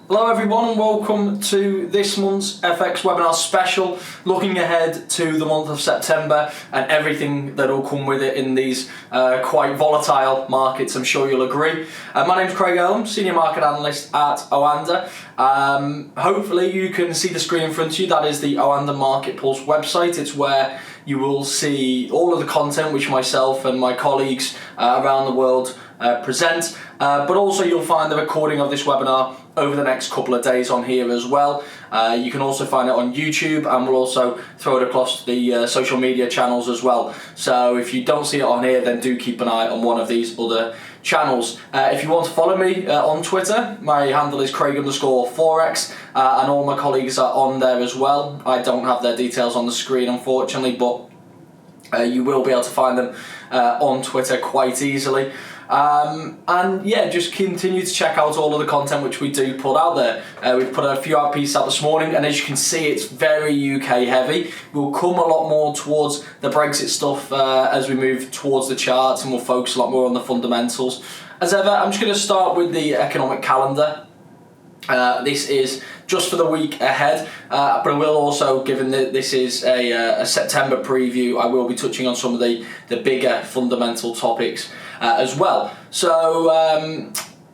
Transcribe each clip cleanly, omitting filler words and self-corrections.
Hello everyone and welcome to this month's FX webinar special, looking ahead to the month of September and everything that will come with it in these quite volatile markets, I'm sure you'll agree. My name's Craig Erlam, Senior Market Analyst at OANDA. Hopefully you can see the screen in front of you. That is the OANDA MarketPulse website. It's where you will see all of the content which myself and my colleagues around the world present, but also you'll find the recording of this webinar over the next couple of days on here as well. You can also find it on YouTube, and we'll also throw it across the social media channels as well. So if you don't see it on here, then do keep an eye on one of these other channels. If you want to follow me on Twitter, my handle is Craig_Forex, and all my colleagues are on there as well. I don't have their details on the screen, unfortunately, but you will be able to find them on Twitter quite easily. And yeah, just continue to check out all of the content which we do put out there. We've put a few out pieces out this morning, and as you can see, it's very UK heavy. We'll come a lot more towards the Brexit stuff as we move towards the charts, and we'll focus a lot more on the fundamentals. As ever, I'm just going to start with the economic calendar. This is just for the week ahead, but I will also, given that this is a September preview, I will be touching on some of the bigger fundamental topics as well. So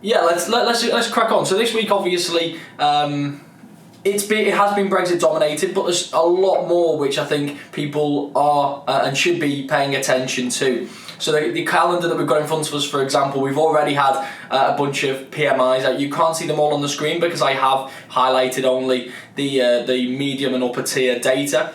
yeah, let's crack on. So this week, obviously, it has been Brexit dominated, but there's a lot more which I think people are and should be paying attention to. So the calendar that we've got in front of us, for example, we've already had a bunch of PMIs out. You can't see them all on the screen because I have highlighted only the medium and upper tier data.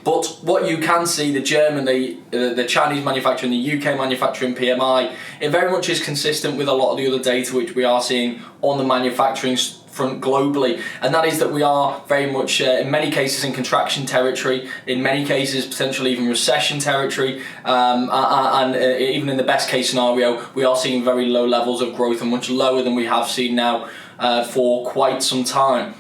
But what you can see, the German, the Chinese manufacturing, the UK manufacturing PMI, it very much is consistent with a lot of the other data which we are seeing on the manufacturing front globally, and that is that we are very much in many cases in contraction territory, in many cases potentially even recession territory, and even in the best case scenario we are seeing very low levels of growth, and much lower than we have seen now for quite some time.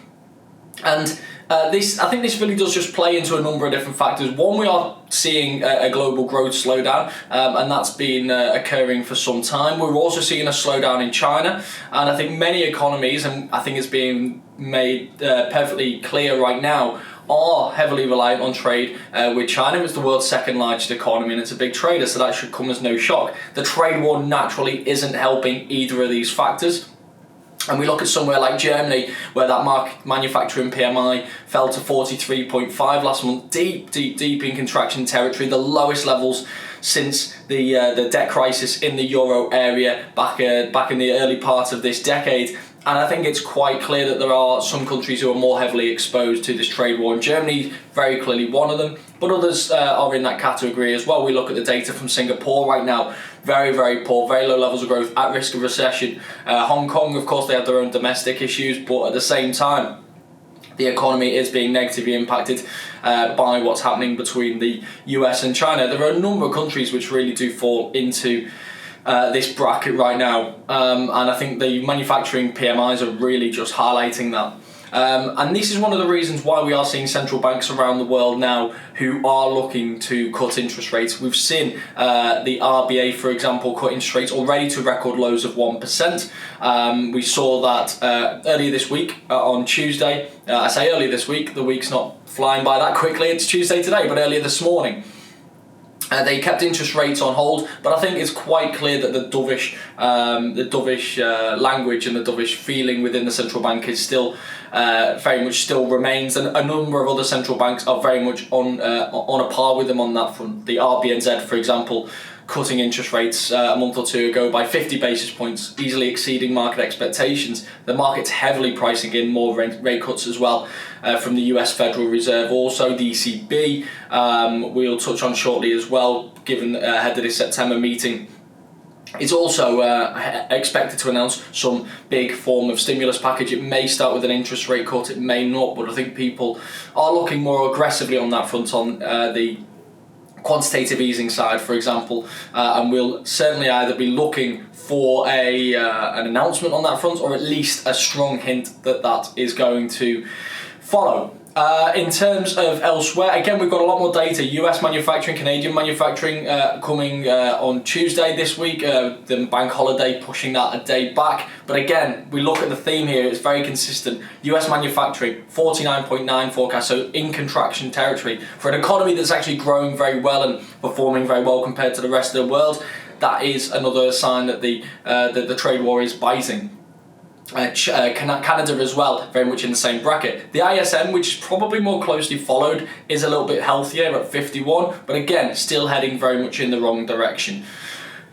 And I think this really does just play into a number of different factors. One, we are seeing a global growth slowdown, and that's been occurring for some time. We're also seeing a slowdown in China, and I think many economies, and I think it's being made perfectly clear right now, are heavily reliant on trade with China. It's the world's second largest economy, and it's a big trader, so that should come as no shock. The trade war naturally isn't helping either of these factors. And we look at somewhere like Germany, where that manufacturing PMI fell to 43.5 last month, deep in contraction territory, the lowest levels since the debt crisis in the euro area back in the early part of this decade. And I think it's quite clear that there are some countries who are more heavily exposed to this trade war. And Germany, very clearly one of them, but others are in that category as well. We look at the data from Singapore right now, very, very poor, very low levels of growth, at risk of recession. Hong Kong, of course, they have their own domestic issues, but at the same time, the economy is being negatively impacted by what's happening between the US and China. There are a number of countries which really do fall into this bracket right now, and I think the manufacturing PMIs are really just highlighting that. And this is one of the reasons why we are seeing central banks around the world now who are looking to cut interest rates. We've seen the RBA, for example, cut interest rates already to record lows of 1%. We saw that earlier this week on Tuesday. I say earlier this week, the week's not flying by that quickly, it's Tuesday today, but earlier this morning. They kept interest rates on hold, but I think it's quite clear that the dovish language and the dovish feeling within the central bank is still very much still remains, and a number of other central banks are very much on a par with them on that front. The RBNZ, for example, cutting interest rates a month or two ago by 50 basis points, easily exceeding market expectations. The market's heavily pricing in more rate cuts as well from the US Federal Reserve. Also, the ECB, we'll touch on shortly as well, given ahead of this September meeting. It's also expected to announce some big form of stimulus package. It may start with an interest rate cut, it may not, but I think people are looking more aggressively on that front, on the quantitative easing side, for example, and we'll certainly either be looking for an announcement on that front, or at least a strong hint that that is going to follow. In terms of elsewhere, again, we've got a lot more data. US manufacturing, Canadian manufacturing coming on Tuesday this week. The bank holiday pushing that a day back. But again, we look at the theme here, it's very consistent. US manufacturing, 49.9 forecast, so in contraction territory. For an economy that's actually growing very well and performing very well compared to the rest of the world, that is another sign that the trade war is biting. Canada as well, very much in the same bracket. The ISM, which is probably more closely followed, is a little bit healthier at 51, but again, still heading very much in the wrong direction.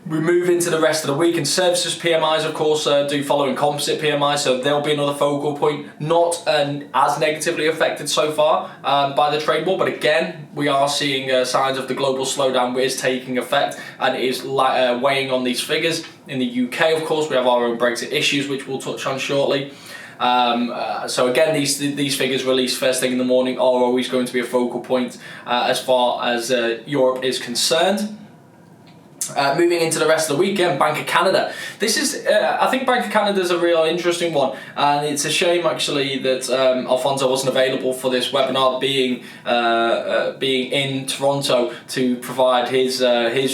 We move into the rest of the week, and services PMIs, of course, do follow in composite PMI, so there'll be another focal point, not as negatively affected so far by the trade war, but again, we are seeing signs of the global slowdown is taking effect, and it is weighing on these figures. In the UK, of course, we have our own Brexit issues, which we'll touch on shortly. So again, these figures released first thing in the morning are always going to be a focal point as far as Europe is concerned. Moving into the rest of the weekend, Bank of Canada. This is, I think Bank of Canada is a real interesting one, and it's a shame actually that Alfonso wasn't available for this webinar, being in Toronto to provide his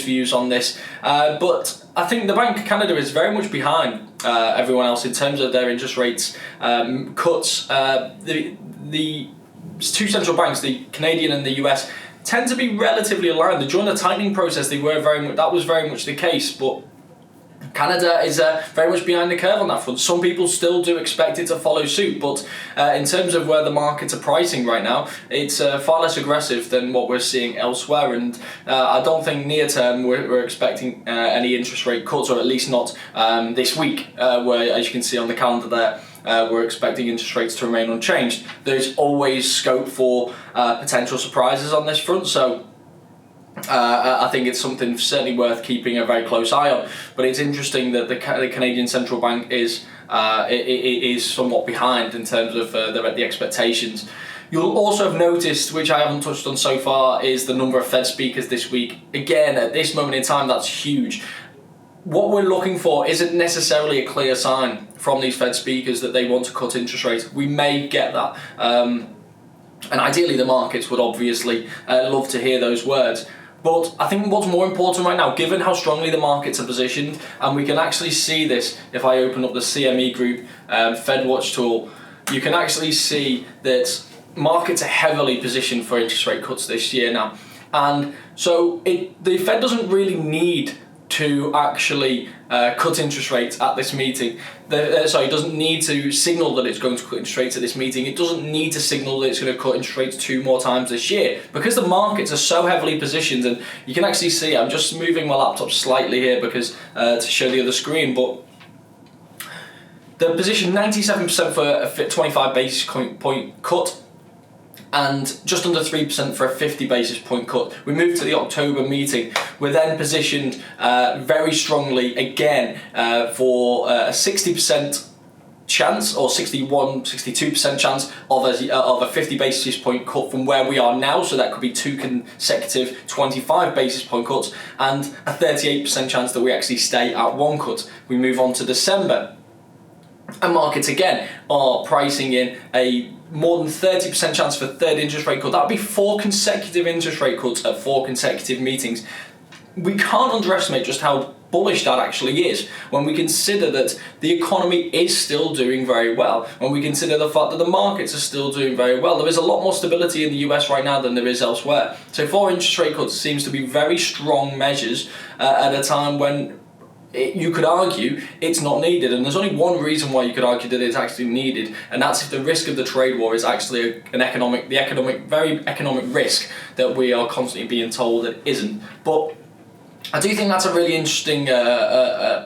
views on this. But I think the Bank of Canada is very much behind everyone else in terms of their interest rates cuts. The two central banks, the Canadian and the US, tend to be relatively aligned. During the tightening process, that was very much the case, but Canada is very much behind the curve on that front. Some people still do expect it to follow suit, but in terms of where the markets are pricing right now, it's far less aggressive than what we're seeing elsewhere, and I don't think near term we're expecting any interest rate cuts, or at least not this week, where, as you can see on the calendar there, we're expecting interest rates to remain unchanged. There's always scope for potential surprises on this front, so I think it's something certainly worth keeping a very close eye on. But it's interesting that the Canadian Central Bank is somewhat behind in terms of the expectations. You'll also have noticed, which I haven't touched on so far, is the number of Fed speakers this week. Again, at this moment in time, that's huge. What we're looking for isn't necessarily a clear sign from these Fed speakers that they want to cut interest rates. We may get that. And ideally the markets would obviously love to hear those words. But I think what's more important right now, given how strongly the markets are positioned, and we can actually see this if I open up the CME Group Fed Watch tool, you can actually see that markets are heavily positioned for interest rate cuts this year now. And so the Fed doesn't really need to actually cut interest rates at this meeting. It doesn't need to signal that it's going to cut interest rates at this meeting. It doesn't need to signal that it's going to cut interest rates 2 more times this year, because the markets are so heavily positioned. And you can actually see, I'm just moving my laptop slightly here because to show the other screen, but they're positioned 97% for a 25 basis point cut, and just under 3% for a 50 basis point cut. We move to the October meeting. We're then positioned very strongly again for a 60% chance, or 62% chance of a 50 basis point cut from where we are now. So that could be 2 consecutive 25 basis point cuts, and a 38% chance that we actually stay at 1 cut. We move on to December, and markets again are pricing in a more than 30% chance for 3rd interest rate cut. That would be 4 consecutive interest rate cuts at 4 consecutive meetings. We can't underestimate just how bullish that actually is when we consider that the economy is still doing very well, when we consider the fact that the markets are still doing very well. There is a lot more stability in the US right now than there is elsewhere. So 4 interest rate cuts seems to be very strong measures at a time when you could argue it's not needed, and there's only one reason why you could argue that it's actually needed, and that's if the risk of the trade war is actually very economic risk that we are constantly being told it isn't. But I do think that's a really interesting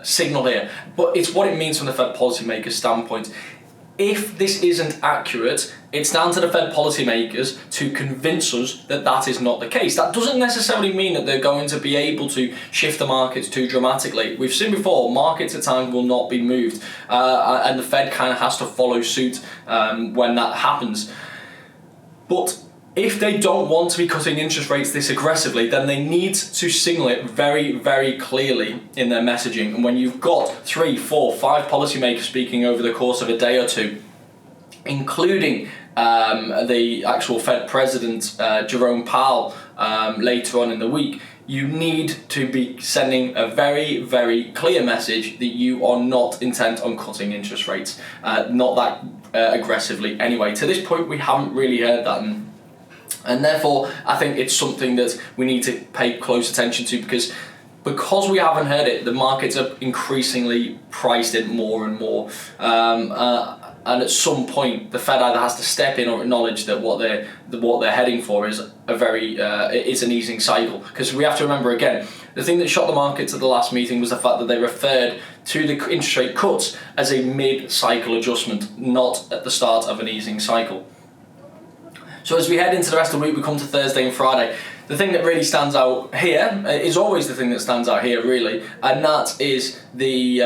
signal here, but it's what it means from the Fed policymakers' standpoint. If this isn't accurate, it's down to the Fed policymakers to convince us that that is not the case. That doesn't necessarily mean that they're going to be able to shift the markets too dramatically. We've seen before, markets at times will not be moved, and the Fed kind of has to follow suit when that happens. But if they don't want to be cutting interest rates this aggressively, then they need to signal it very, very clearly in their messaging. And when you've got 3, 4, 5 policymakers speaking over the course of a day or two, including the actual Fed President, Jerome Powell, later on in the week, you need to be sending a very, very clear message that you are not intent on cutting interest rates, not that aggressively anyway. To this point, we haven't really heard that, and therefore I think it's something that we need to pay close attention to, because we haven't heard it, the markets are increasingly priced in more and more. And at some point, the Fed either has to step in or acknowledge that what they're heading for is is an easing cycle. Because we have to remember again, the thing that shocked the markets at the last meeting was the fact that they referred to the interest rate cuts as a mid-cycle adjustment, not at the start of an easing cycle. So as we head into the rest of the week, we come to Thursday and Friday. The thing that really stands out here is always the thing that stands out here, really, and that is the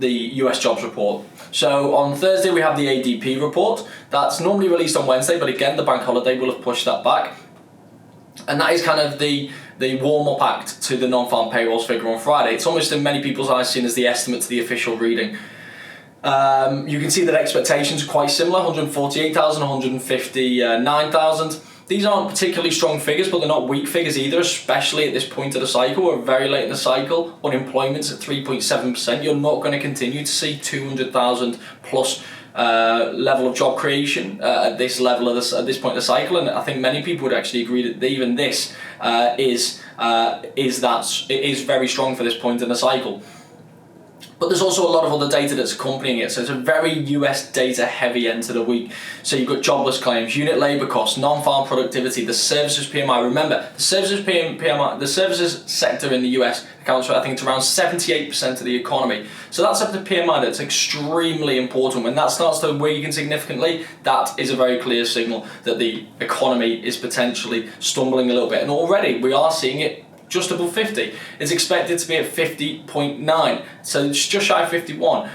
US jobs report. So on Thursday we have the ADP report. That's normally released on Wednesday, but again the bank holiday will have pushed that back. And that is kind of the warm-up act to the non-farm payrolls figure on Friday. It's almost in many people's eyes seen as the estimate to the official reading. You can see that expectations are quite similar, 148,000, 159,000. These aren't particularly strong figures, but they're not weak figures either, especially at this point of the cycle. We're very late in the cycle. Unemployment's at 3.7%. You're not going to continue to see 200,000 plus level of job creation at this level of at this point of the cycle. And I think many people would actually agree that even this is very strong for this point in the cycle. But there's also a lot of other data that's accompanying it, so it's a very US data heavy end to the week. So you've got jobless claims, unit labour costs, non-farm productivity, the services PMI. Remember, the services PMI, the services sector in the US accounts for, I think it's around 78% of the economy. So that's up to PMI that's extremely important. When that starts to weaken significantly, that is a very clear signal that the economy is potentially stumbling a little bit. And already we are seeing it just above 50. It's expected to be at 50.9, so it's just shy of 51.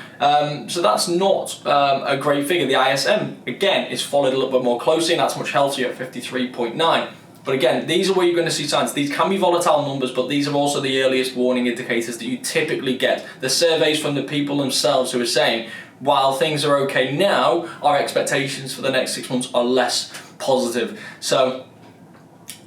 So that's not a great figure. The ISM, again, is followed a little bit more closely, and that's much healthier at 53.9. But again, these are where you're going to see signs. These can be volatile numbers, but these are also the earliest warning indicators that you typically get. The surveys from the people themselves who are saying, while things are okay now, our expectations for the next 6 months are less positive. So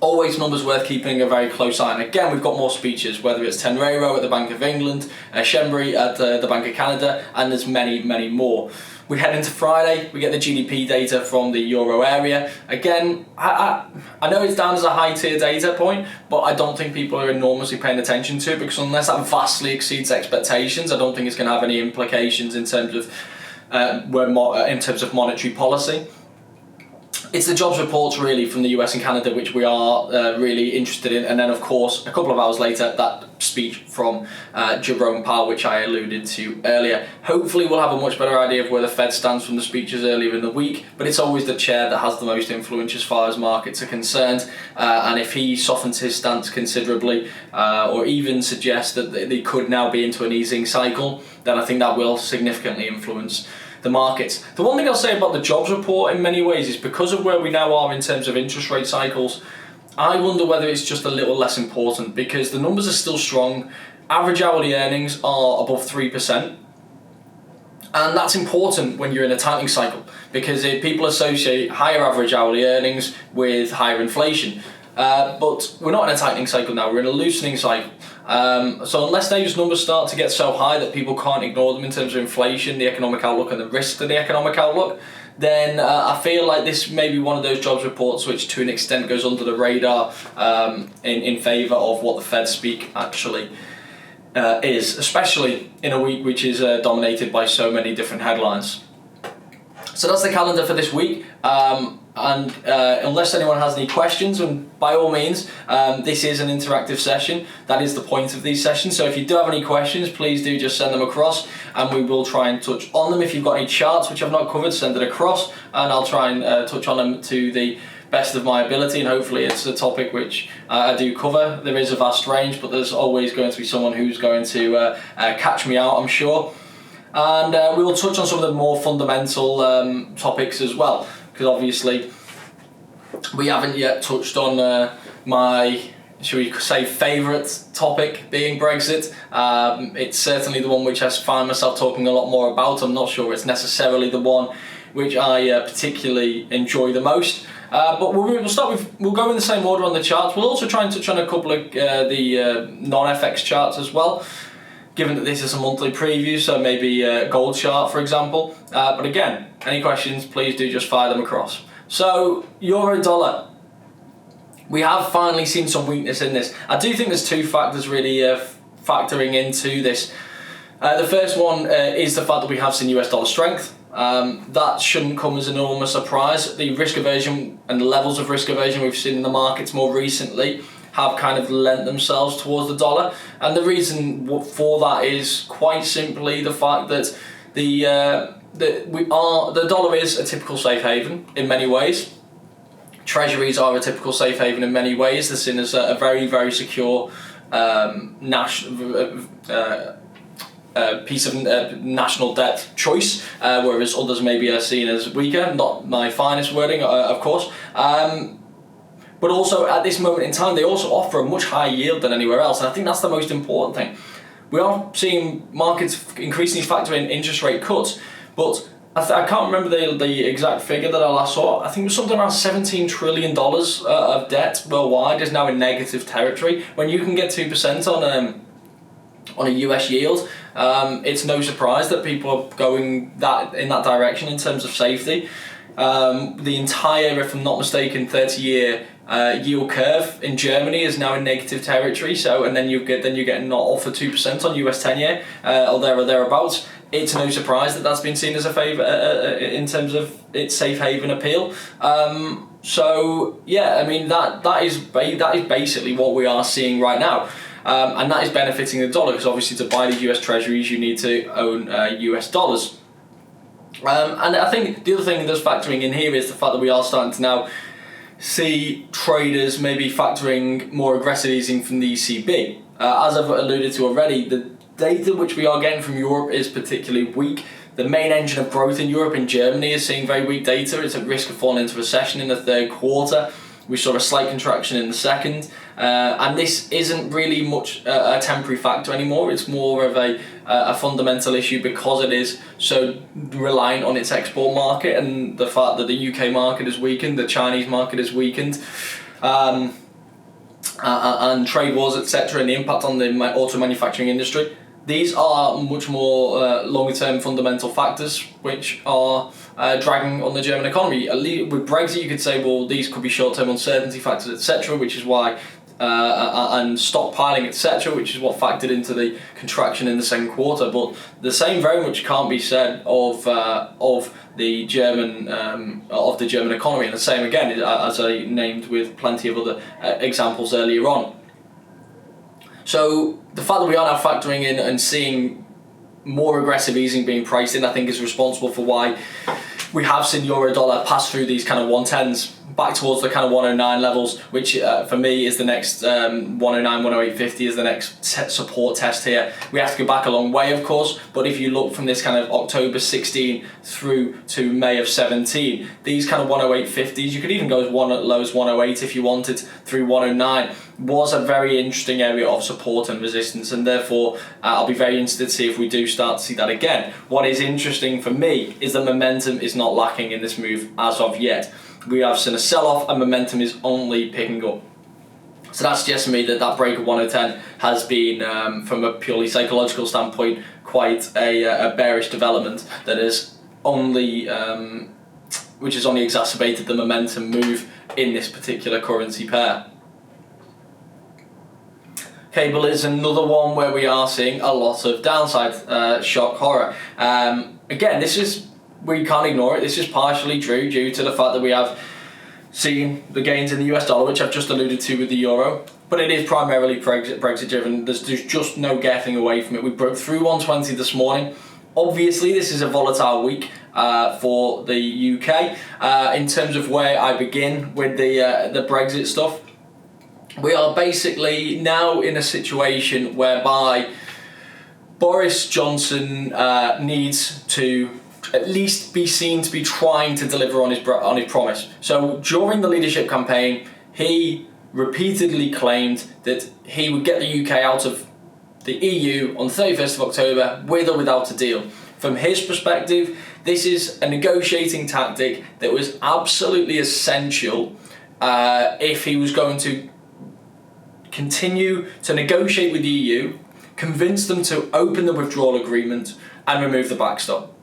always numbers worth keeping a very close eye on. Again, we've got more speeches, whether it's Tenreiro at the Bank of England, Shembri at the Bank of Canada, and there's many, many more. We head into Friday, we get the GDP data from the Euro area. Again, I know it's down as a high tier data point, but I don't think people are enormously paying attention to it, because unless that vastly exceeds expectations, I don't think it's going to have any implications in terms of monetary policy. It's the jobs reports really from the US and Canada which we are really interested in, and then of course a couple of hours later that speech from Jerome Powell, which I alluded to earlier. Hopefully we'll have a much better idea of where the Fed stands from the speeches earlier in the week, but it's always the chair that has the most influence as far as markets are concerned, and if he softens his stance considerably or even suggests that they could now be into an easing cycle, then I think that will significantly influence the markets. The one thing I'll say about the jobs report in many ways is because of where we now are in terms of interest rate cycles, I wonder whether it's just a little less important, because the numbers are still strong. Average hourly earnings are above 3%. And that's important when you're in a tightening cycle, because people associate higher average hourly earnings with higher inflation. But we're not in a tightening cycle now, we're in a loosening cycle. So unless those numbers start to get so high that people can't ignore them in terms of inflation, the economic outlook and the risk to the economic outlook, then I feel like this may be one of those jobs reports which to an extent goes under the radar in favour of what the Fed speak actually is, especially in a week which is dominated by so many different headlines. So that's the calendar for this week. And unless anyone has any questions, and by all means, this is an interactive session. That is the point of these sessions. So if you do have any questions, please do just send them across, and we will try and touch on them. If you've got any charts which I've not covered, send it across, and I'll try and touch on them to the best of my ability, and hopefully it's a topic which I do cover. There is a vast range, but there's always going to be someone who's going to catch me out, I'm sure. And we will touch on some of the more fundamental topics as well, because obviously we haven't yet touched on my, should we say, favourite topic, being Brexit. It's certainly the one which I find myself talking a lot more about. I'm not sure it's necessarily the one which I particularly enjoy the most. But we'll go in the same order on the charts. We'll also try and touch on a couple of the non-FX charts as well, given that this is a monthly preview, so maybe a gold chart, for example. But again, any questions, please do just fire them across. So, euro dollar. We have finally seen some weakness in this. I do think there's two factors really factoring into this. The first one is the fact that we have seen US dollar strength. That shouldn't come as an enormous surprise. The risk aversion and the levels of risk aversion we've seen in the markets more recently have kind of lent themselves towards the dollar, and the reason for that is quite simply the fact that the dollar is a typical safe haven in many ways. Treasuries are a typical safe haven in many ways. They're seen as a very, very secure piece of national debt choice, whereas others maybe are seen as weaker. Not my finest wording, of course. But also at this moment in time, they also offer a much higher yield than anywhere else, and I think that's the most important thing. We are seeing markets increasingly factor in interest rate cuts, but I can't remember the exact figure that I last saw. I think it was something around $17 trillion of debt worldwide is now in negative territory. When you can get 2% on a US yield, it's no surprise that people are going in that direction in terms of safety. The entire, if I'm not mistaken, 30-year yield curve in Germany is now in negative territory. So, and then you're getting not offered 2% on US 10-year or thereabouts. It's no surprise that that's been seen as a favour in terms of its safe haven appeal. So yeah, I mean that is basically what we are seeing right now. And that is benefiting the dollar, because obviously to buy the US Treasuries you need to own US dollars. And I think the other thing that's factoring in here is the fact that we are starting to now see traders maybe factoring more aggressive easing from the ECB. As I've alluded to already, the data which we are getting from Europe is particularly weak. The main engine of growth in Europe, in Germany, is seeing very weak data. It's at risk of falling into recession in the third quarter. We saw a slight contraction in the second, and this isn't really much a temporary factor anymore. It's more of a fundamental issue, because it is so reliant on its export market, and the fact that the UK market is weakened, the Chinese market is weakened, and trade wars, etc., and the impact on the auto manufacturing industry. These are much more longer-term fundamental factors which are dragging on the German economy. With Brexit, you could say, well, these could be short-term uncertainty factors, etc., which is why, and stockpiling, etc., which is what factored into the contraction in the second quarter. But the same very much can't be said of the German economy, and the same again, as I named with plenty of other examples earlier on. So the fact that we are now factoring in and seeing more aggressive easing being priced in, I think is responsible for why we have seen euro dollar pass through these kind of 110s back towards the kind of 109 levels, which for me is the next 109, 108.50 is the next support test here. We have to go back a long way, of course, but if you look from this kind of October 16 through to May of 17, these kind of 108.50s, you could even go as low as 108 if you wanted, through 109, was a very interesting area of support and resistance, and therefore I'll be very interested to see if we do start to see that again. What is interesting for me is that momentum is not lacking in this move as of yet. We have seen a sell-off and momentum is only picking up. So that suggests to me that that break of 110 has been, from a purely psychological standpoint, quite a bearish development that is only, which has only exacerbated the momentum move in this particular currency pair. Cable is another one where we are seeing a lot of downside shock horror. Again, we can't ignore it. This is partially due to the fact that we have seen the gains in the US dollar, which I've just alluded to with the euro, but it is primarily Brexit driven. There's just no getting away from it. We broke through 120 this morning. Obviously, this is a volatile week for the UK. In terms of where I begin with the Brexit stuff, we are basically now in a situation whereby Boris Johnson needs to at least be seen to be trying to deliver on his promise. So during the leadership campaign, he repeatedly claimed that he would get the UK out of the EU on the 31st of October with or without a deal. from his perspective, this is a negotiating tactic that was absolutely essential if he was going to continue to negotiate with the EU, convince them to open the withdrawal agreement and remove the backstop.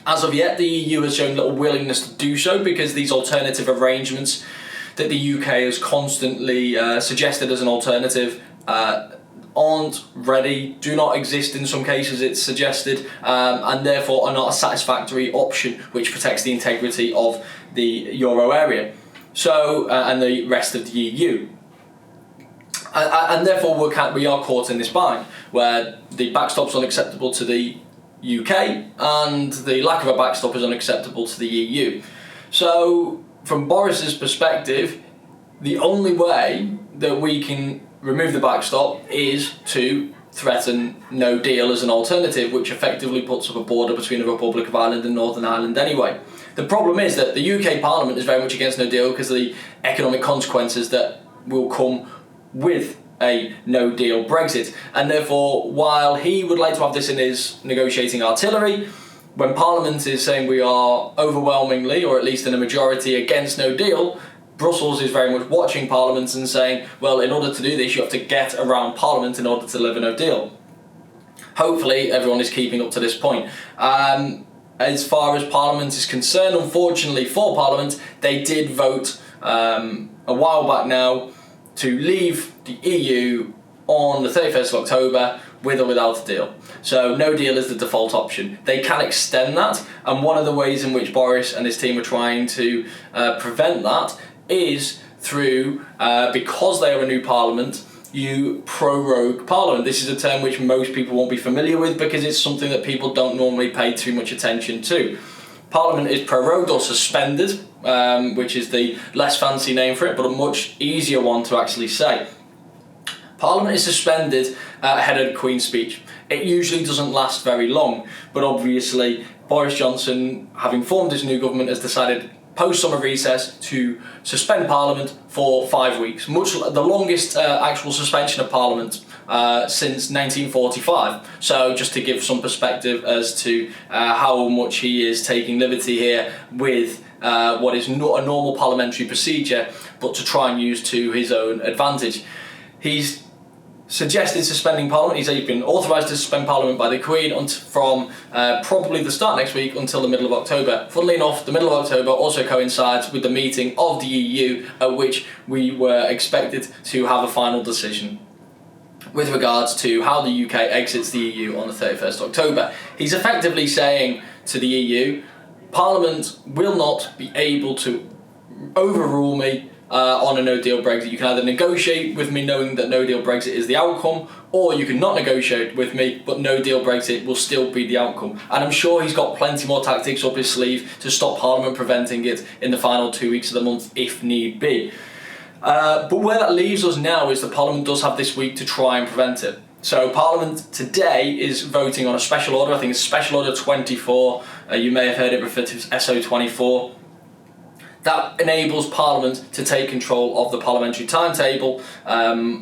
As of yet, the EU has shown little willingness to do so because these alternative arrangements that the UK has constantly suggested as an alternative aren't ready, do not exist in some cases, it's suggested, and therefore are not a satisfactory option which protects the integrity of the euro area and the rest of the EU. And therefore we are caught in this bind where the backstop is unacceptable to the UK and the lack of a backstop is unacceptable to the EU. So from Boris's perspective, the only way that we can remove the backstop is to threaten no deal as an alternative, which effectively puts up a border between the Republic of Ireland and Northern Ireland anyway. The problem is that the UK Parliament is very much against no deal because of the economic consequences that will come with a no-deal Brexit, and therefore while he would like to have this in his negotiating artillery, when Parliament is saying we are overwhelmingly, or at least in a majority, against no deal, Brussels is very much watching Parliament and saying, well, in order to do this you have to get around Parliament in order to deliver no deal. Hopefully everyone is keeping up to this point. As far as Parliament is concerned, unfortunately for Parliament, they did vote a while back now to leave the EU on the 31st of October with or without a deal. So no deal is the default option. They can extend that, and one of the ways in which Boris and his team are trying to prevent that is through, because they are a new parliament, you prorogue parliament. This is a term which most people won't be familiar with because it's something that people don't normally pay too much attention to. Parliament is prorogued or suspended, which is the less fancy name for it, but a much easier one to actually say. Parliament is suspended ahead of the Queen's speech. It usually doesn't last very long, but obviously Boris Johnson, having formed his new government, has decided post-summer recess to suspend Parliament for 5 weeks, the longest actual suspension of Parliament since 1945. So just to give some perspective as to how much he is taking liberty here with what is not a normal parliamentary procedure, but to try and use to his own advantage. He's suggested suspending Parliament. He's been authorised to suspend Parliament by the Queen from probably the start next week until the middle of October. Funnily enough, the middle of October also coincides with the meeting of the EU at which we were expected to have a final decision with regards to how the UK exits the EU on the 31st of October. He's effectively saying to the EU, Parliament will not be able to overrule me on a no-deal Brexit. You can either negotiate with me knowing that no-deal Brexit is the outcome, or you can not negotiate with me, but no-deal Brexit will still be the outcome. And I'm sure he's got plenty more tactics up his sleeve to stop Parliament preventing it in the final 2 weeks of the month if need be. But where that leaves us now is that Parliament does have this week to try and prevent it. So Parliament today is voting on a special order. I think it's Special Order 24. You may have heard it referred to as SO24. That enables Parliament to take control of the parliamentary timetable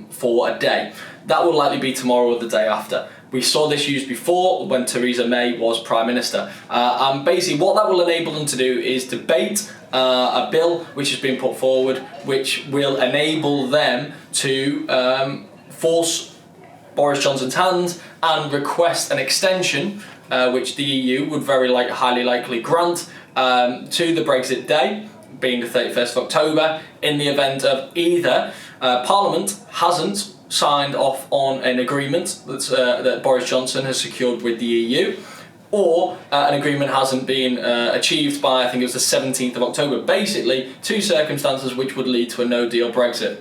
for a day. That will likely be tomorrow or the day after. We saw this used before when Theresa May was Prime Minister. And basically what that will enable them to do is debate a bill which has been put forward, which will enable them to force Boris Johnson's hand and request an extension, which the EU would highly likely grant, to the Brexit day, being the 31st of October, in the event of either Parliament hasn't signed off on an agreement that Boris Johnson has secured with the EU, or an agreement hasn't been achieved by, I think it was the 17th of October. Basically, two circumstances which would lead to a no-deal Brexit.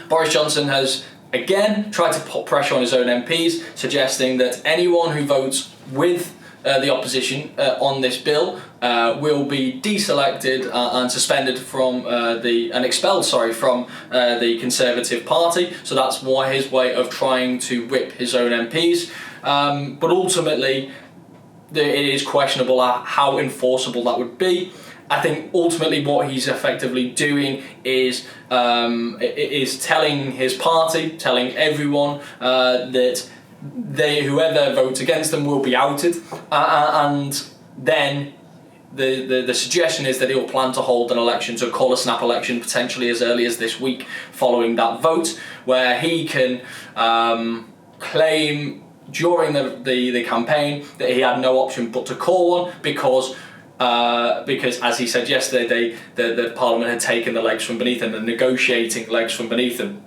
Boris Johnson has again tried to put pressure on his own MPs, suggesting that anyone who votes with the opposition on this bill will be deselected and suspended from expelled from the Conservative Party. So that's why his way of trying to whip his own MPs. But ultimately, it is questionable how enforceable that would be. I think ultimately what he's effectively doing is telling his party, telling everyone that whoever votes against them will be outed, and then the suggestion is that he'll plan to hold an election, so call a snap election potentially as early as this week following that vote, where he can claim during the campaign that he had no option but to call one, because as he said yesterday, the Parliament had taken the legs from beneath him, the negotiating legs from beneath him,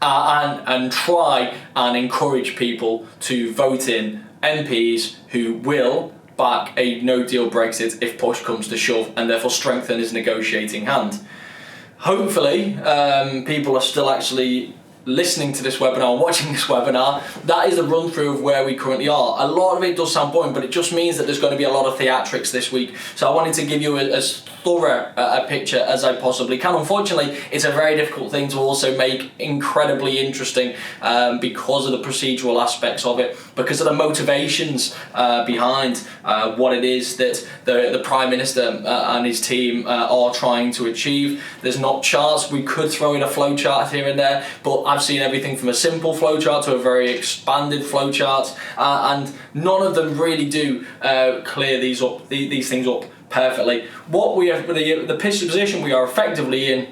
and try and encourage people to vote in MPs who will back a no-deal Brexit if push comes to shove, and therefore strengthen his negotiating hand. Hopefully, people are still actually listening to this webinar, watching this webinar. That is a run through of where we currently are. A lot of it does sound boring, but it just means that there's going to be a lot of theatrics this week. So I wanted to give you as thorough a picture as I possibly can. Unfortunately, it's a very difficult thing to also make incredibly interesting because of the procedural aspects of it, because of the motivations behind what it is that the Prime Minister and his team are trying to achieve. There's not charts. We could throw in a flow chart here and there, but I've seen everything from a simple flowchart to a very expanded flowchart, and none of them really do clear these things up perfectly. What we have, the position we are effectively in,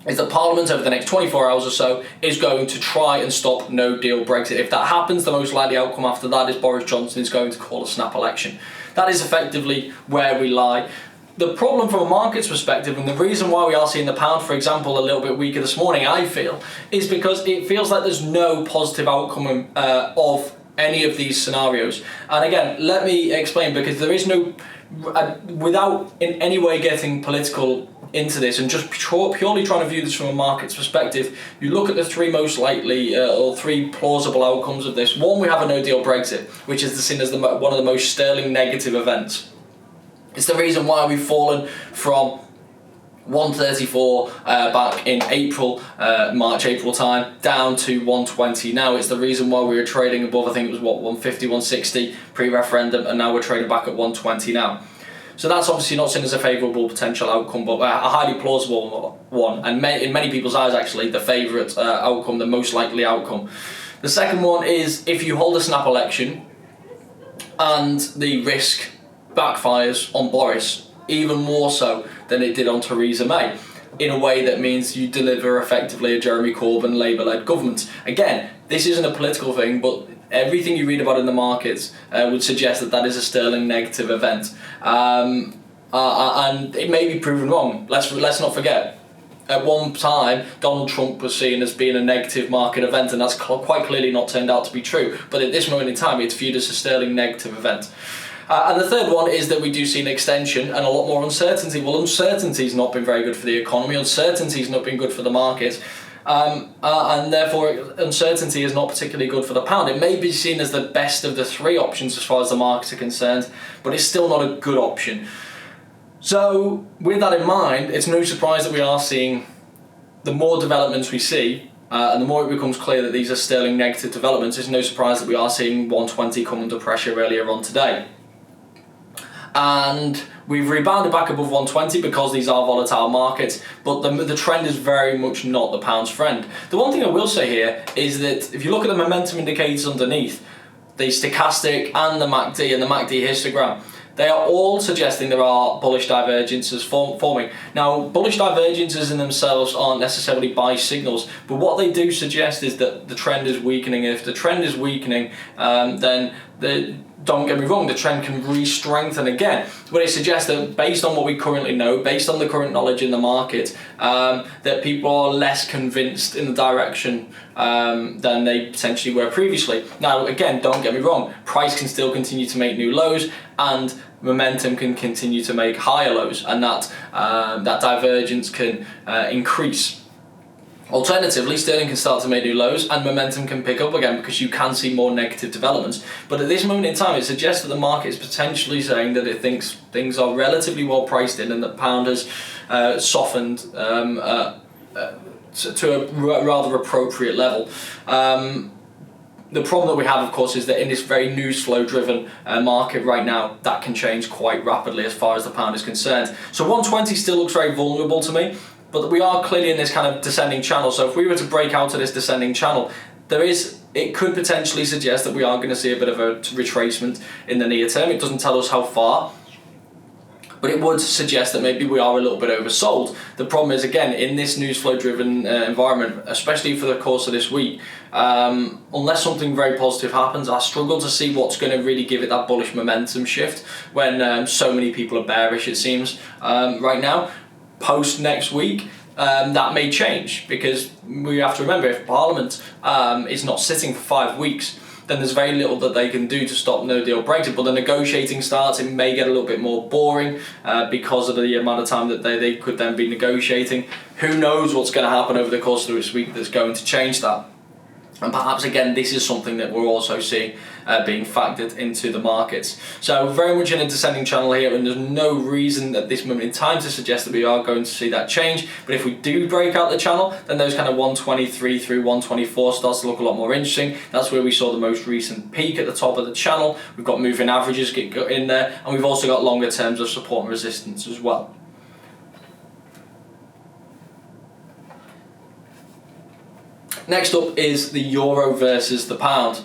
is that Parliament over the next 24 hours or so is going to try and stop no-deal Brexit. If that happens, the most likely outcome after that is Boris Johnson is going to call a snap election. That is effectively where we lie. The problem from a market's perspective, and the reason why we are seeing the pound, for example, a little bit weaker this morning, I feel, is because it feels like there's no positive outcome of any of these scenarios. And again, let me explain, because there is no, without in any way getting political into this and just purely trying to view this from a market's perspective, you look at the three most likely or three plausible outcomes of this. One, we have a no-deal Brexit, which is seen as one of the most sterling negative events. It's the reason why we've fallen from 134 back in March, April time, down to 120 now. It's the reason why we were trading above, I think it was 150, 160 pre-referendum, and now we're trading back at 120 now. So that's obviously not seen as a favourable potential outcome, but a highly plausible one, and in many people's eyes actually the favourite outcome, the most likely outcome. The second one is if you hold a snap election and the risk backfires on Boris, even more so than it did on Theresa May, in a way that means you deliver effectively a Jeremy Corbyn Labour-led government. Again, this isn't a political thing, but everything you read about in the markets would suggest that that is a sterling negative event, and it may be proven wrong. Let's not forget, at one time Donald Trump was seen as being a negative market event, and that's quite clearly not turned out to be true, but at this moment in time it's viewed as a sterling negative event. And the third one is that we do see an extension and a lot more uncertainty. Well, uncertainty's not been very good for the economy, uncertainty's not been good for the market, and therefore uncertainty is not particularly good for the pound. It may be seen as the best of the three options as far as the markets are concerned, but it's still not a good option. So with that in mind, it's no surprise that we are seeing, the more developments we see, and the more it becomes clear that these are sterling negative developments, it's no surprise that we are seeing 120 come under pressure earlier on today. And we've rebounded back above 120 because these are volatile markets, but the trend is very much not the pound's friend. The one thing I will say here is that if you look at the momentum indicators underneath, the stochastic and the MACD and the MACD histogram, they are all suggesting there are bullish divergences forming. Now, bullish divergences in themselves aren't necessarily buy signals, but what they do suggest is that the trend is weakening. If the trend is weakening, then don't get me wrong, the trend can re-strengthen again. But it suggests that based on what we currently know, based on the current knowledge in the market, that people are less convinced in the direction than they potentially were previously. Now, again, don't get me wrong, price can still continue to make new lows, and momentum can continue to make higher lows, and that divergence can increase. Alternatively, sterling can start to make new lows and momentum can pick up again because you can see more negative developments. But at this moment in time, it suggests that the market is potentially saying that it thinks things are relatively well priced in and that pound has softened to a rather appropriate level. The problem that we have, of course, is that in this very news flow driven market right now, that can change quite rapidly as far as the pound is concerned. So 120 still looks very vulnerable to me, but we are clearly in this kind of descending channel. So if we were to break out of this descending channel, there is it could potentially suggest that we are going to see a bit of a retracement in the near term. It doesn't tell us how far, but it would suggest that maybe we are a little bit oversold. The problem is, again, in this news flow driven environment, especially for the course of this week, unless something very positive happens, I struggle to see what's going to really give it that bullish momentum shift when so many people are bearish, it seems, right now. Post next week, that may change, because we have to remember, if Parliament is not sitting for 5 weeks, then there's very little that they can do to stop no deal Brexit. But the negotiating starts, it may get a little bit more boring because of the amount of time that they could then be negotiating. Who knows what's going to happen over the course of this week that's going to change that. And perhaps, again, this is something that we're also seeing being factored into the markets. So very much in a descending channel here, and there's no reason at this moment in time to suggest that we are going to see that change. But if we do break out the channel, then those kind of 123 through 124 starts to look a lot more interesting. That's where we saw the most recent peak at the top of the channel. We've got moving averages get in there, and we've also got longer terms of support and resistance as well. Next up is the euro versus the pound.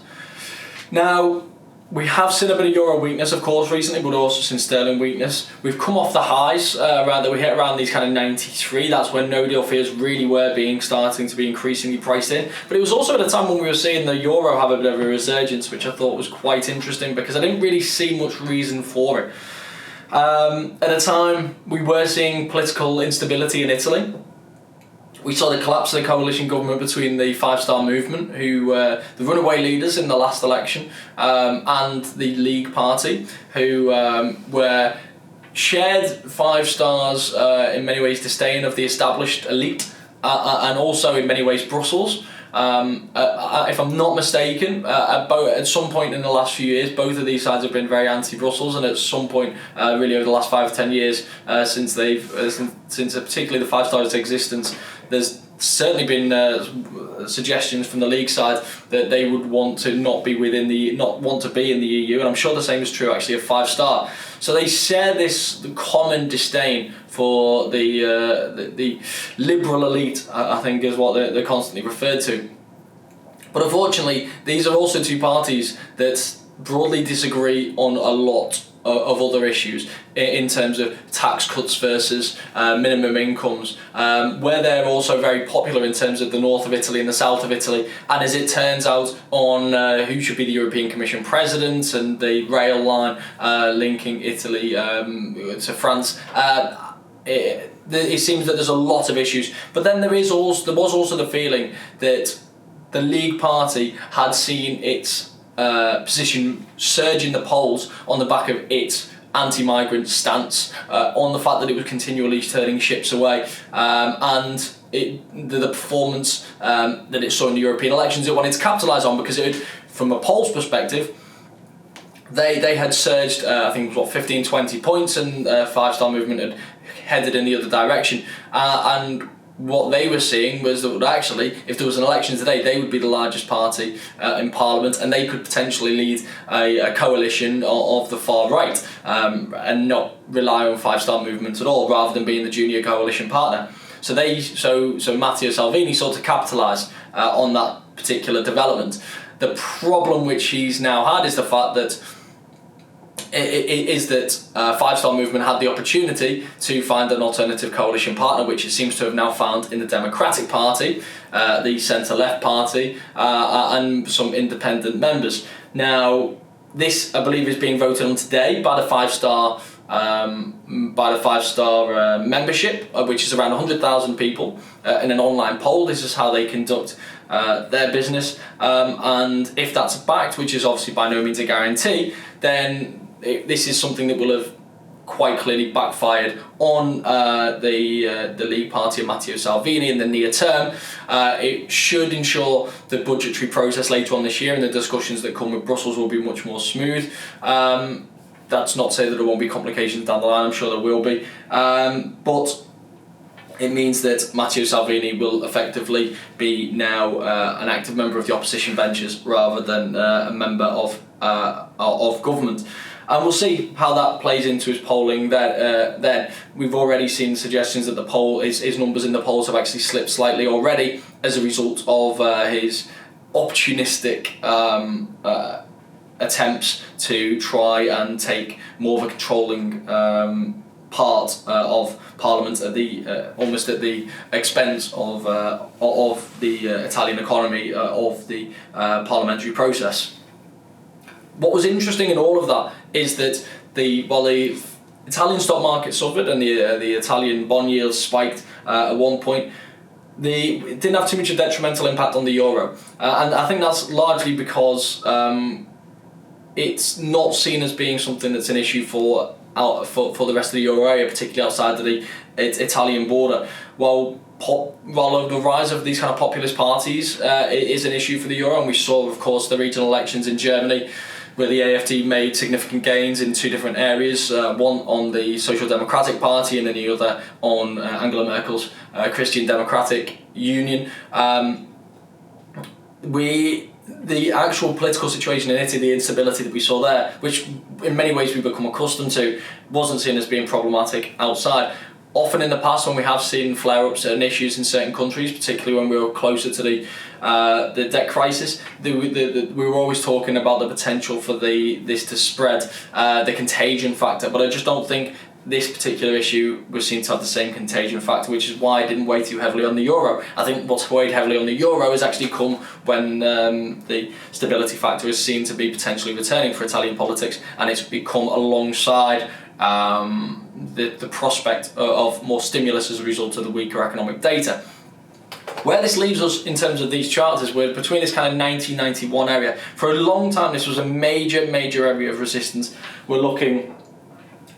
Now, we have seen a bit of euro weakness, of course, recently, but also seen sterling weakness. We've come off the highs that we hit around these kind of 93. That's when no deal fears really were starting to be increasingly priced in. But it was also at a time when we were seeing the euro have a bit of a resurgence, which I thought was quite interesting because I didn't really see much reason for it. At a time, we were seeing political instability in Italy. We saw the collapse of the coalition government between the Five Star Movement, who were the runaway leaders in the last election, and the League Party, who were shared Five Star's, in many ways, disdain of the established elite, and also in many ways Brussels. If I'm not mistaken, at some point in the last few years, both of these sides have been very anti-Brussels, and at some point, really over the last 5 or 10 years, since particularly the Five Star's existence, there's certainly been suggestions from the League side that they would want to not be in the EU, and I'm sure the same is true actually of Five Star. So they share this common disdain for the liberal elite, I think is what they're constantly referred to. But unfortunately, these are also two parties that broadly disagree on a lot of other issues in terms of tax cuts versus minimum incomes, where they're also very popular in terms of the north of Italy and the south of Italy, and as it turns out on who should be the European Commission president and the rail line linking Italy to France. It seems that there's a lot of issues, but then there was also the feeling that the League Party had seen its position surge in the polls on the back of its anti-migrant stance, on the fact that it was continually turning ships away, and the performance that it saw in the European elections it wanted to capitalise on, because from a polls perspective, they had surged, I think it was 15-20 points, and Five Star Movement had headed in the other direction, and what they were seeing was that actually, if there was an election today, they would be the largest party in Parliament, and they could potentially lead a coalition of the far right, and not rely on Five Star Movement at all, rather than being the junior coalition partner. So Matteo Salvini sought to capitalise on that particular development. The problem which he's now had is the fact that Five Star Movement had the opportunity to find an alternative coalition partner, which it seems to have now found in the Democratic Party, the centre-left party, and some independent members. Now, this, I believe, is being voted on today by the Five Star membership, which is around 100,000 people, in an online poll. This is how they conduct their business, and if that's backed, which is obviously by no means a guarantee, then this is something that will have quite clearly backfired on the League Party of Matteo Salvini in the near term. It should ensure the budgetary process later on this year and the discussions that come with Brussels will be much more smooth. That's not to say that there won't be complications down the line, I'm sure there will be. But it means that Matteo Salvini will effectively be now an active member of the opposition benches rather than a member of government. And we'll see how that plays into his polling. Then we've already seen suggestions that his numbers in the polls have actually slipped slightly already as a result of his opportunistic attempts to try and take more of a controlling part of Parliament at the almost at the expense of the Italian economy, of the parliamentary process. What was interesting in all of that is that the Italian stock market suffered and the Italian bond yields spiked at one point, it didn't have too much of a detrimental impact on the euro, and I think that's largely because it's not seen as being something that's an issue for the rest of the euro area, particularly outside of the Italian border. While the rise of these kind of populist parties is an issue for the euro, and we saw, of course, the regional elections in Germany, where the AfD made significant gains in two different areas, one on the Social Democratic Party and then the other on Angela Merkel's Christian Democratic Union. The actual political situation in Italy, the instability that we saw there, which in many ways we've become accustomed to, wasn't seen as being problematic outside. Often in the past, when we have seen flare-ups and issues in certain countries, particularly when we were closer to the debt crisis, we were always talking about the potential for this to spread, the contagion factor. But I just don't think this particular issue was seen to have the same contagion factor, which is why I didn't weigh too heavily on the euro. I think what's weighed heavily on the euro has actually come when the stability factor is seen to be potentially returning for Italian politics, and it's become alongside the prospect of more stimulus as a result of the weaker economic data. Where this leaves us in terms of these charts is we're between this kind of 90-91 area. For a long time, this was a major area of resistance. We're looking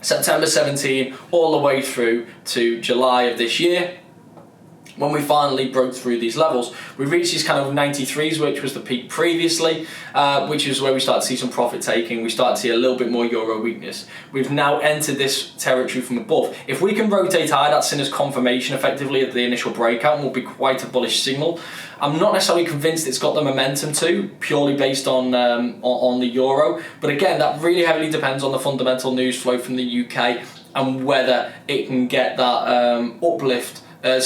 September 17 all the way through to July of this year. When we finally broke through these levels, we reached these kind of 93s, which was the peak previously, which is where we start to see some profit taking. We start to see a little bit more euro weakness. We've now entered this territory from above. If we can rotate high, that's seen as confirmation effectively of the initial breakout and will be quite a bullish signal. I'm not necessarily convinced it's got the momentum to, purely based on the euro. But again, that really heavily depends on the fundamental news flow from the UK and whether it can get that uplift. How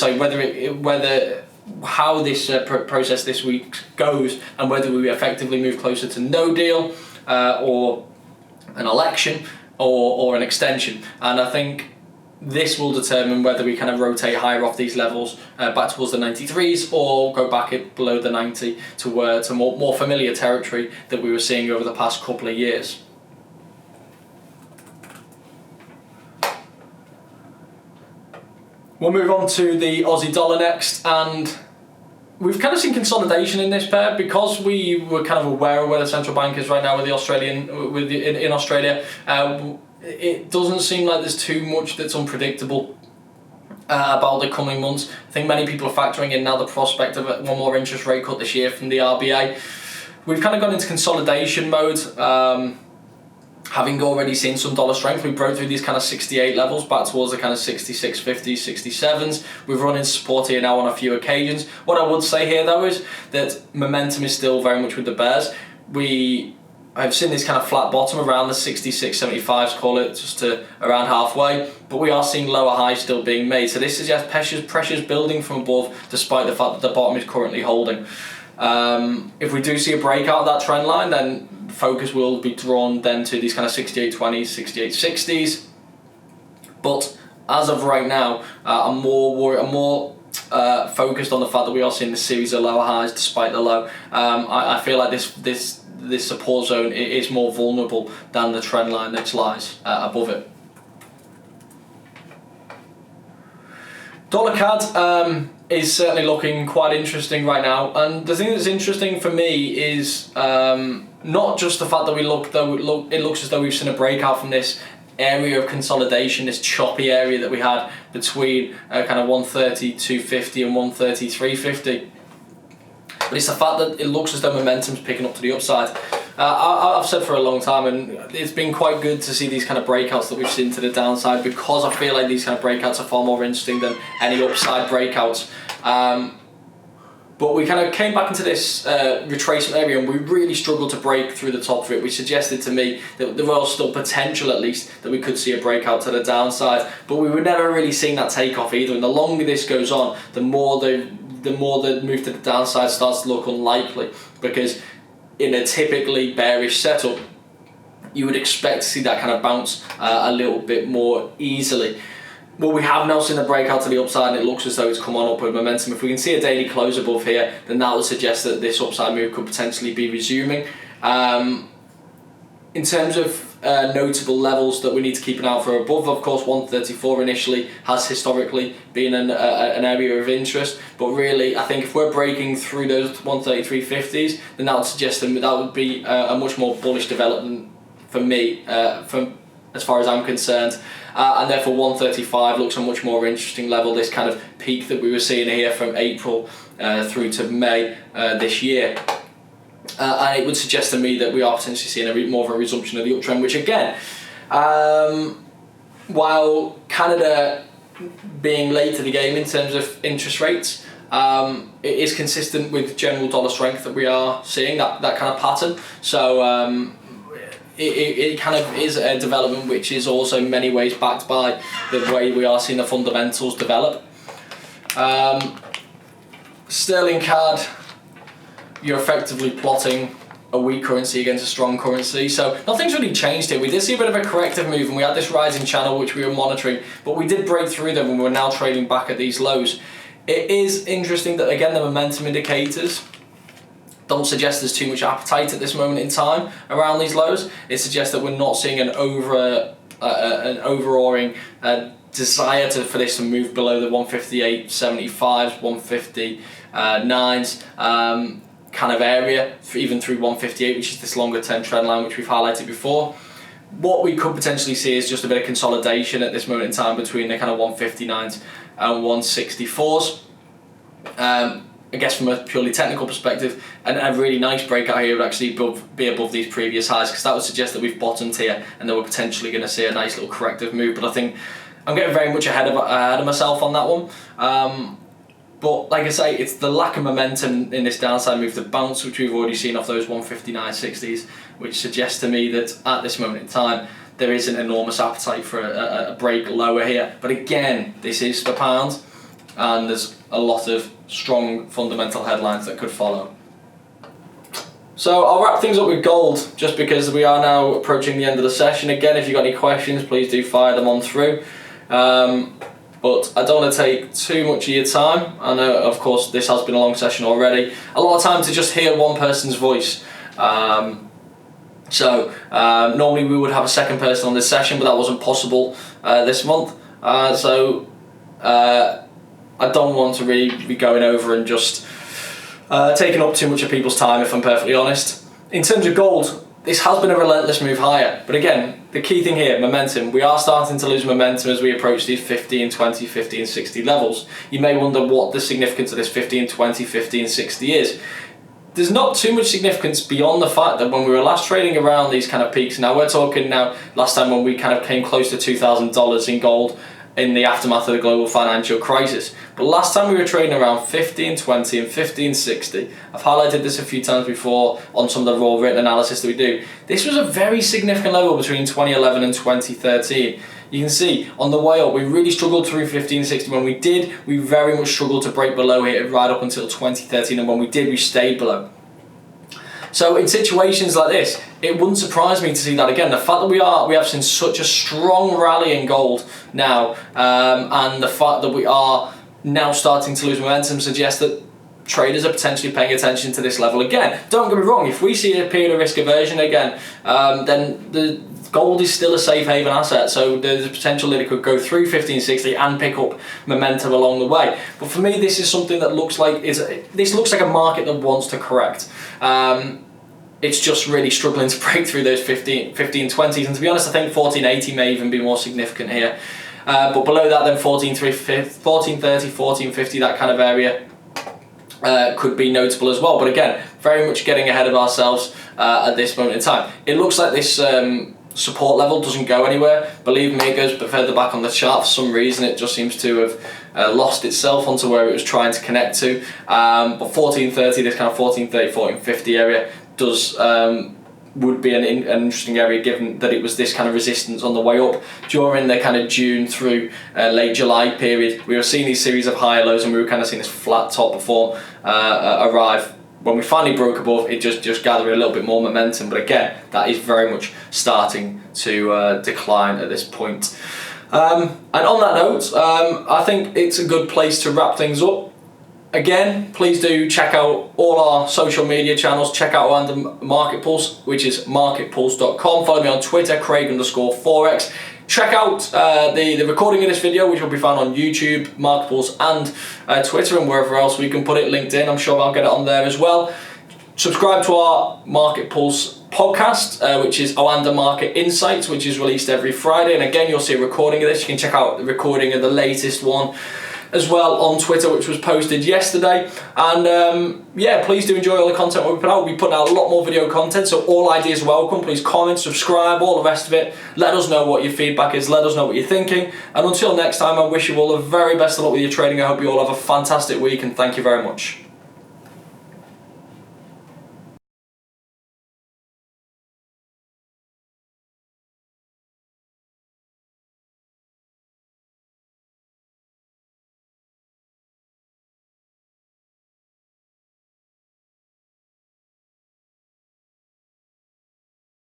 this process this week goes, and whether we effectively move closer to no deal, or an election, or an extension. And I think this will determine whether we kind of rotate higher off these levels back towards the 93s, or go back below the 90 to more familiar territory that we were seeing over the past couple of years. We'll move on to the Aussie dollar next, and we've kind of seen consolidation in this pair because we were kind of aware of where the central bank is right now with in Australia. It doesn't seem like there's too much that's unpredictable about the coming months. I think many people are factoring in now the prospect of one more interest rate cut this year from the RBA. We've kind of gone into consolidation mode. Having already seen some dollar strength, we broke through these kind of 68 levels back towards the kind of 66, 50s, 67s. We've run into support here now on a few occasions. What I would say here though is that momentum is still very much with the bears. I've seen this kind of flat bottom around the 66, 75s, call it, just to around halfway, but we are seeing lower highs still being made. So this suggests pressures building from above, despite the fact that the bottom is currently holding. If we do see a breakout of that trend line, then focus will be drawn then to these kind of 68.20s, 68.60s. But as of right now, I'm more focused on the fact that we are seeing this series of lower highs despite the low. I feel like this support zone is more vulnerable than the trend line that lies above it. Dollar CAD is certainly looking quite interesting right now, and the thing that's interesting for me is not just the fact that it looks as though we've seen a breakout from this area of consolidation, this choppy area that we had between kind of 130.250 and 133.50. But it's the fact that it looks as though momentum's picking up to the upside. I've said for a long time, and it's been quite good to see these kind of breakouts that we've seen to the downside, because I feel like these kind of breakouts are far more interesting than any upside breakouts. But we kind of came back into this retracement area, and we really struggled to break through the top of it, which suggested to me that there was still potential, at least, that we could see a breakout to the downside. But we were never really seeing that takeoff either, and the longer this goes on, the more the move to the downside starts to look unlikely. because in a typically bearish setup, you would expect to see that kind of bounce a little bit more easily. Well, we have now seen a breakout to the upside, and it looks as though it's come on upward momentum. If we can see a daily close above here, then that would suggest that this upside move could potentially be resuming. In terms of notable levels that we need to keep an eye out for above, of course, 134 initially has historically been an area of interest, but really I think if we're breaking through those 133.50s, then that would suggest that would be a much more bullish development for me, from as far as I'm concerned, and therefore 135 looks a much more interesting level, this kind of peak that we were seeing here from April through to May this year. And it would suggest to me that we are potentially seeing more of a resumption of the uptrend, which again, while Canada being late to the game in terms of interest rates, it is consistent with general dollar strength that we are seeing, that kind of pattern. So it kind of is a development which is also in many ways backed by the way we are seeing the fundamentals develop. Sterling CAD, you're effectively plotting a weak currency against a strong currency, so nothing's really changed here. We did see a bit of a corrective move, and we had this rising channel which we were monitoring, but we did break through them and we're now trading back at these lows. It is interesting that again the momentum indicators don't suggest there's too much appetite at this moment in time around these lows. It suggests that we're not seeing an overawing desire for this to move below the 158.75s, 159s kind of area, even through 158, which is this longer term trend line which we've highlighted before. What we could potentially see is just a bit of consolidation at this moment in time between the kind of 159s and 164s. I guess from a purely technical perspective, and a really nice breakout here would actually be above these previous highs, because that would suggest that we've bottomed here and that we're potentially going to see a nice little corrective move. But I think I'm getting very much ahead of myself on that one. But like I say, it's the lack of momentum in this downside move, the bounce which we've already seen off those 159.60s, which suggests to me that at this moment in time there is an enormous appetite for a break lower here. But again, this is the pound, and there's a lot of strong fundamental headlines that could follow. So I'll wrap things up with gold, just because we are now approaching the end of the session. Again, if you've got any questions, please do fire them on through. But I don't want to take too much of your time. I know, of course, this has been a long session already. A lot of time to just hear one person's voice. Normally we would have a second person on this session, but that wasn't possible this month. I don't want to really be going over and just taking up too much of people's time, if I'm perfectly honest. In terms of gold, this has been a relentless move higher, but again, the key thing here, momentum. We are starting to lose momentum as we approach these 15, 20, 50 and 60 levels. You may wonder what the significance of this 15, 20, 50 and 60 is. There's not too much significance beyond the fact that when we were last trading around these kind of peaks, now we're talking now, last time when we kind of came close to $2,000 in gold in the aftermath of the global financial crisis. But last time we were trading around 15.20 and 15.60. I've highlighted this a few times before on some of the raw written analysis that we do. This was a very significant level between 2011 and 2013. You can see on the way up we really struggled through 15.60. When we did, we very much struggled to break below here right up until 2013, and when we did, we stayed below. So in situations like this, it wouldn't surprise me to see that again. The fact that we have seen such a strong rally in gold now, and the fact that we are now starting to lose momentum suggests that traders are potentially paying attention to this level again. Don't get me wrong, if we see a period of risk aversion again, then the gold is still a safe haven asset, so there's a potential that it could go through 15.60 and pick up momentum along the way. But for me, this is something that looks like a market that wants to correct. It's just really struggling to break through those 15.20s, and to be honest, I think 14.80 may even be more significant here. But below that, then 14.30, 14.50, that kind of area could be notable as well. But again, very much getting ahead of ourselves at this moment in time. It looks like this support level doesn't go anywhere. Believe me, it goes further back on the chart. For some reason, it just seems to have lost itself onto where it was trying to connect to. But 14.30, this kind of 14.30, 14.50 area would be an interesting area, given that it was this kind of resistance on the way up during the kind of June through late July period. We were seeing these series of higher lows, and we were kind of seeing this flat top before arrive when we finally broke above, it just gathered a little bit more momentum. But again, that is very much starting to decline at this point. And on that note, I think it's a good place to wrap things up. Again, please do check out all our social media channels. Check out OANDA MarketPulse, which is marketpulse.com. Follow me on Twitter, Craig_Forex. Check out the recording of this video, which will be found on YouTube, MarketPulse, and Twitter, and wherever else we can put it. LinkedIn, I'm sure I'll get it on there as well. Subscribe to our MarketPulse podcast, which is OANDA Market Insights, which is released every Friday. And again, you'll see a recording of this. You can check out the recording of the latest one as well on Twitter, which was posted yesterday. And yeah, please do enjoy all the content we put out. We'll be putting out a lot more video content, so all ideas are welcome. Please comment, subscribe, all the rest of it. Let us know what your feedback is. Let us know what you're thinking. And until next time, I wish you all the very best of luck with your trading. I hope you all have a fantastic week, and thank you very much.